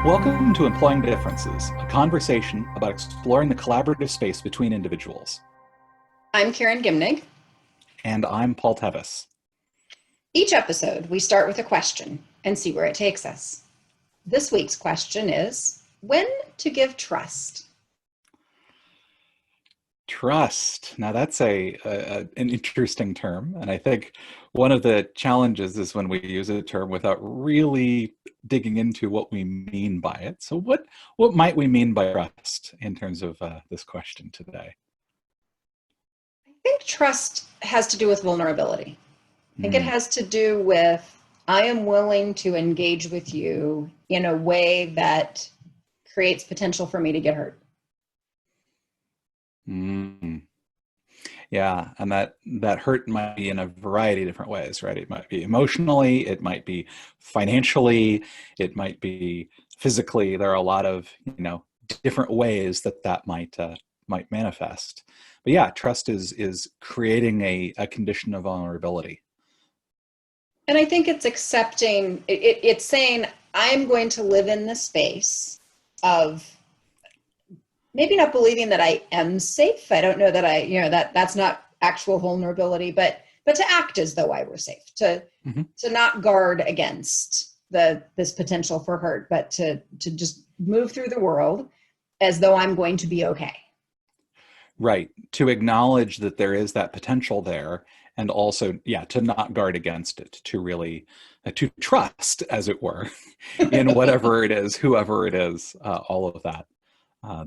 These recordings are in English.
Welcome to Employing Differences, a conversation about exploring the collaborative space between individuals. I'm Karen Gimnig. And I'm Paul Tevis. Each episode, we start with a question and see where it takes us. This week's question is, when to give trust? Trust. Now that's an interesting term, and I think one of the challenges is when we use a term without really digging into what we mean by it. So what might we mean by trust in terms of this question today? I think trust has to do with vulnerability. I think it Mm, has to do with I am willing to engage with you in a way that creates potential for me to get hurt. mm. Yeah, and that hurt might be in a variety of different ways, right? It might be emotionally, it might be financially, it might be physically. There are a lot of different ways that might manifest. But yeah, trust is creating a condition of vulnerability. And I think it's accepting, it's saying, I'm going to live in the space of maybe not believing that I am safe. I don't know that that's not actual vulnerability, but to act as though I were safe, Mhm. to not guard against this potential for hurt, but to just move through the world as though I'm going to be okay. Right. To acknowledge that there is that potential there, and also, yeah, to not guard against it, to really to trust, as it were, in whatever it is, whoever it is, all of that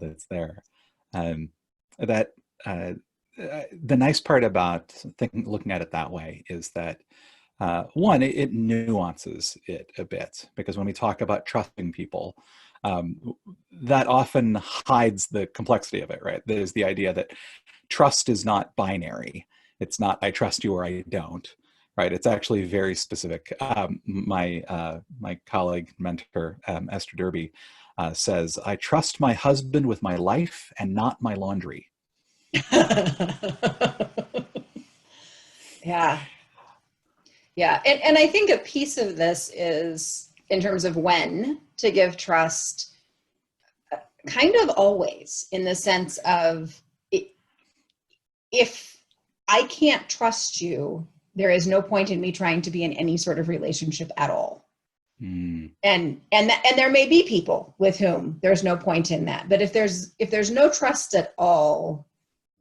that's there. Um, that the nice part about looking at it that way is that one, it nuances it a bit because when we talk about trusting people, um, that often hides the complexity of it, right? There's the idea that trust is not binary. It's not I trust you or I don't, right? It's actually very specific. My colleague, mentor, Esther Derby, says, I trust my husband with my life and not my laundry. Yeah. Yeah. And I think a piece of this is in terms of when to give trust, kind of always, in the sense of if I can't trust you, there is no point in me trying to be in any sort of relationship at all. Mm, And there may be people with whom there's no point in that. But if there's no trust at all,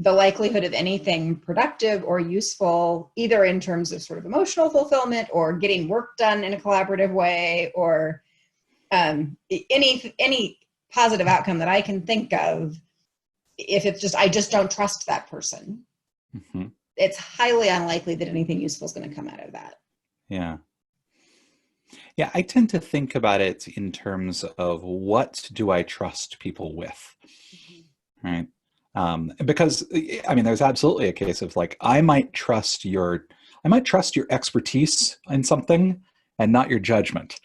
the likelihood of anything productive or useful, either in terms of sort of emotional fulfillment or getting work done in a collaborative way, or any positive outcome that I can think of, if it's just I just don't trust that person, mhm. it's highly unlikely that anything useful is going to come out of that. Yeah. Yeah, I tend to think about it in terms of what do I trust people with, right? Because I mean, there's absolutely a case of like I might trust your expertise in something and not your judgment,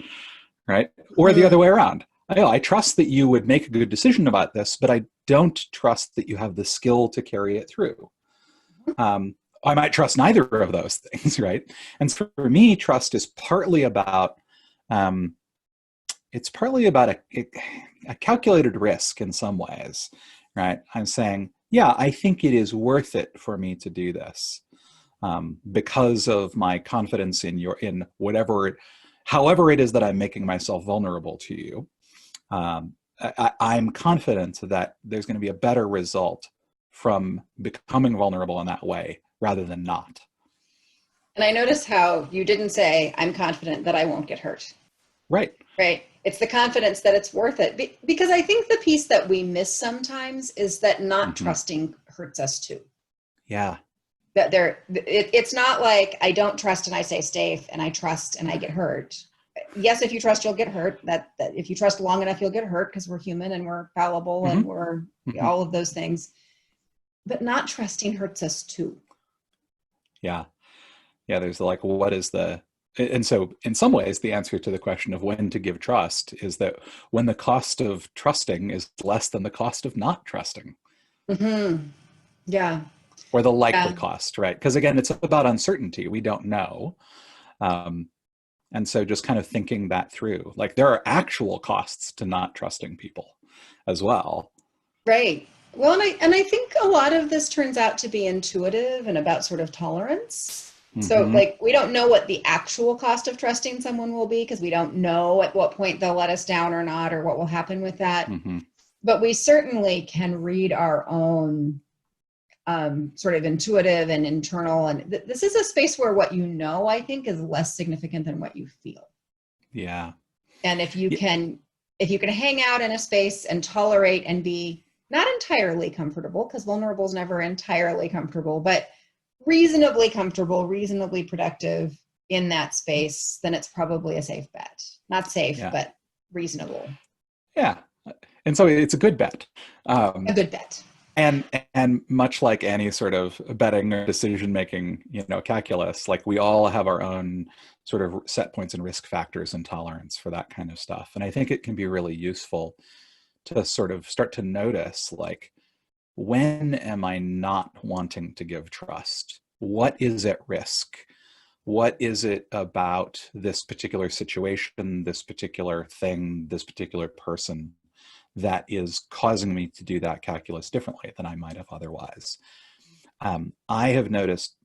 right? Or the other Mm-hmm. way around. I trust that you would make a good decision about this, but I don't trust that you have the skill to carry it through. Um, I might trust neither of those things, right? And so for me, trust is partly about um, it's partly about a calculated risk in some ways, right? I'm saying, yeah, I think it is worth it for me to do this because of my confidence in whatever, however it is that I'm making myself vulnerable to you. I'm confident that there's going to be a better result from becoming vulnerable in that way rather than not. And I notice how you didn't say, I'm confident that I won't get hurt, Right. right? It's the confidence that it's worth it. Because I think the piece that we miss sometimes is that not Mm-hmm. trusting hurts us too. Yeah. That it's not like I don't trust and I say safe and I trust and I get hurt. Yes, if you trust, you'll get hurt. That if you trust long enough, you'll get hurt because we're human and we're fallible and Mm-hmm. we're Mm-hmm. all of those things. But not trusting hurts us too. Yeah. Yeah. There's like, what is the, and so in some ways, the answer to the question of when to give trust is that when the cost of trusting is less than the cost of not trusting, Mm-hmm. Yeah. or the likely Yeah. cost, right? Because again, it's about uncertainty. We don't know. Um, And so just kind of thinking that through, like there are actual costs to not trusting people as well. Right. Well, and I think a lot of this turns out to be intuitive and about sort of tolerance. So, Hmm. like, we don't know what the actual cost of trusting someone will be because we don't know at what point they'll let us down or not, or what will happen with that. Hmm. But we certainly can read our own sort of intuitive and internal. And this is a space where what you know, I think, is less significant than what you feel. Yeah. And if you can hang out in a space and tolerate and be not entirely comfortable, because vulnerable is never entirely comfortable, but reasonably comfortable, reasonably productive in that space, then it's probably a safe bet. Not safe, Yeah. but reasonable. Yeah. And so it's a good bet. A Um, good bet. and and much like any sort of betting or decision making, calculus, like we all have our own sort of set points and risk factors and tolerance for that kind of stuff. And I think it can be really useful to sort of start to notice, like, when am I not wanting to give trust? What is at risk? What is it about this particular situation, this particular thing, this particular person that is causing me to do that calculus differently than I might have otherwise? I have noticed.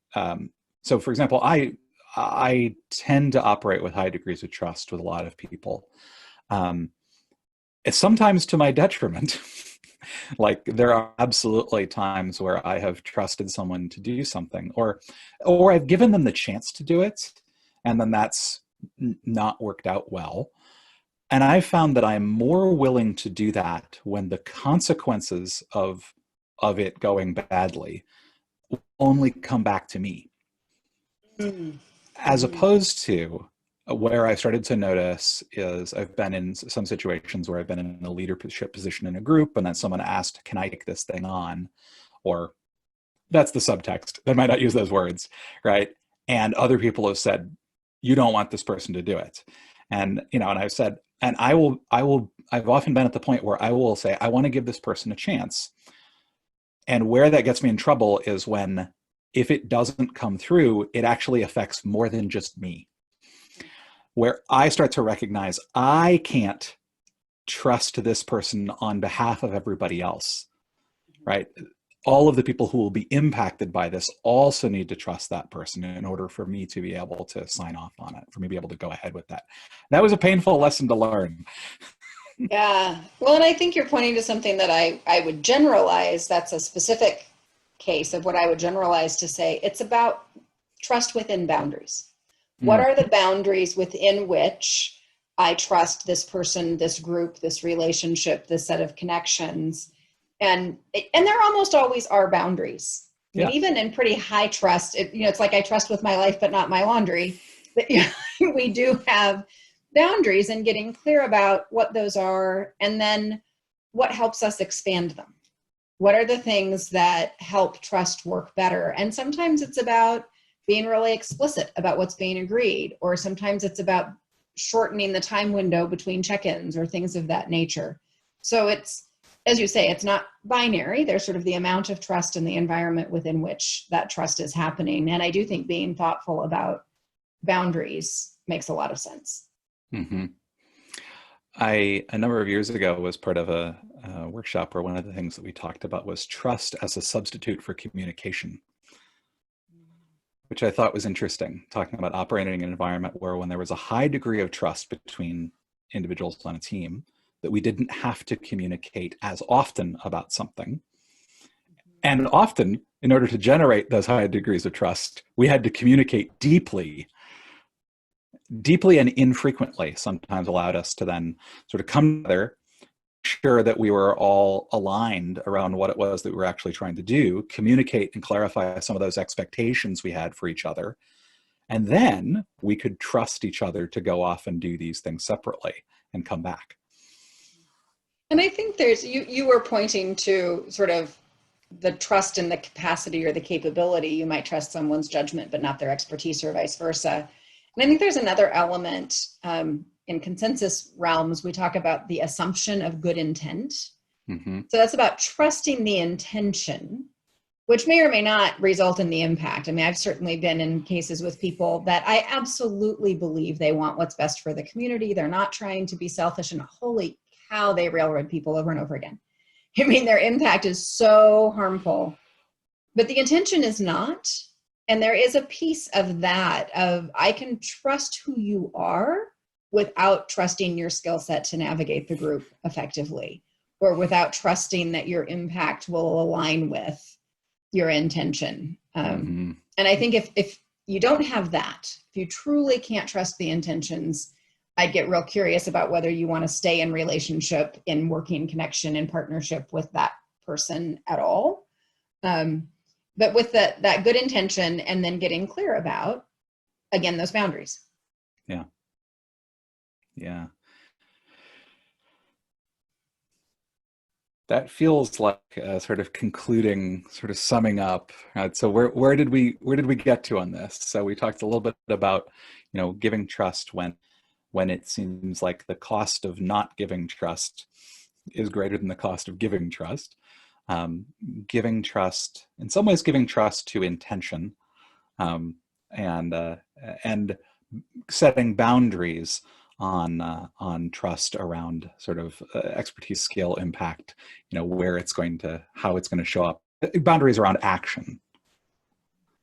So, for example, I tend to operate with high degrees of trust with a lot of people. Um, it's sometimes to my detriment. Like there are absolutely times where I have trusted someone to do something, or I've given them the chance to do it, and then that's not worked out well. And I've found that I'm more willing to do that when the consequences of it going badly only come back to me, as Mm-hmm. opposed to where I started to notice is I've been in some situations where I've been in a leadership position in a group, and then someone asked, "Can I take this thing on?" Or that's the subtext. They might not use those words, right? And other people have said, "You don't want this person to do it," and and I've said, and I've often been at the point where I will say, "I want to give this person a chance," and where that gets me in trouble is when, if it doesn't come through, it actually affects more than just me, where I start to recognize I can't trust this person on behalf of everybody else, right? All of the people who will be impacted by this also need to trust that person in order for me to be able to sign off on it, for me to be able to go ahead with that. That was a painful lesson to learn. Yeah. Well, and I think you're pointing to something that I would generalize. That's a specific case of what I would generalize to say it's about trust within boundaries. What Mm, are the boundaries within which I trust this person, this group, this relationship, this set of connections? And there almost always are boundaries. I mean, yeah. even in pretty high trust, it's like I trust with my life, but not my laundry. But we do have boundaries, and getting clear about what those are, and then what helps us expand them. What are the things that help trust work better? And sometimes it's about being really explicit about what's being agreed, or sometimes it's about shortening the time window between check-ins or things of that nature. So it's, as you say, it's not binary. There's sort of the amount of trust and the environment within which that trust is happening. And I do think being thoughtful about boundaries makes a lot of sense. Mm-hmm. A number of years ago, was part of a workshop where one of the things that we talked about was trust as a substitute for communication, which I thought was interesting, talking about operating in an environment where, when there was a high degree of trust between individuals on a team, that we didn't have to communicate as often about something. And often, in order to generate those high degrees of trust, we had to communicate deeply. Deeply and infrequently sometimes allowed us to then sort of come together, sure that we were all aligned around what it was that we were actually trying to do, communicate and clarify some of those expectations we had for each other. And then we could trust each other to go off and do these things separately and come back. And I think there's, you were pointing to sort of the trust in the capacity or the capability. You might trust someone's judgment, but not their expertise, or vice versa. And I think there's another element in consensus realms. We talk about the assumption of good intent. Mm-hmm. So that's about trusting the intention, which may or may not result in the impact. I mean, I've certainly been in cases with people that I absolutely believe they want what's best for the community. They're not trying to be selfish, and holy cow, they railroad people over and over again. I mean, their impact is so harmful, but the intention is not. And there is a piece of that of, I can trust who you are without trusting your skill set to navigate the group effectively, or without trusting that your impact will align with your intention. And I think if you don't have that, if you truly can't trust the intentions, I'd get real curious about whether you want to stay in relationship, in working connection, in partnership with that person at all. But with that good intention, and then getting clear about, again, those boundaries. Yeah. Yeah. That feels like a sort of concluding, sort of summing up. Right? So where did we get to on this? So we talked a little bit about, giving trust when it seems like the cost of not giving trust is greater than the cost of giving trust. Giving trust, in some ways, giving trust to intention, and setting boundaries on trust around sort of expertise, skill, impact, where it's going to, how it's going to show up, boundaries around action.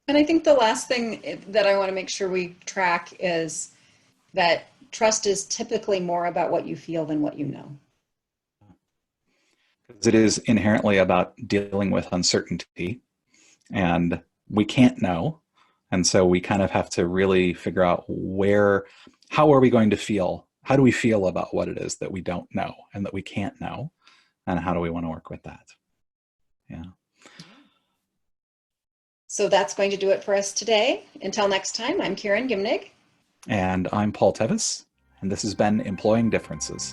And I think the last thing that I want to make sure we track is that trust is typically more about what you feel than what you know. Because it is inherently about dealing with uncertainty, and we can't know. And so we kind of have to really figure out how are we going to feel? How do we feel about what it is that we don't know and that we can't know? And how do we want to work with that? Yeah. So that's going to do it for us today. Until next time, I'm Karen Gimnig. And I'm Paul Tevis, and this has been Employing Differences.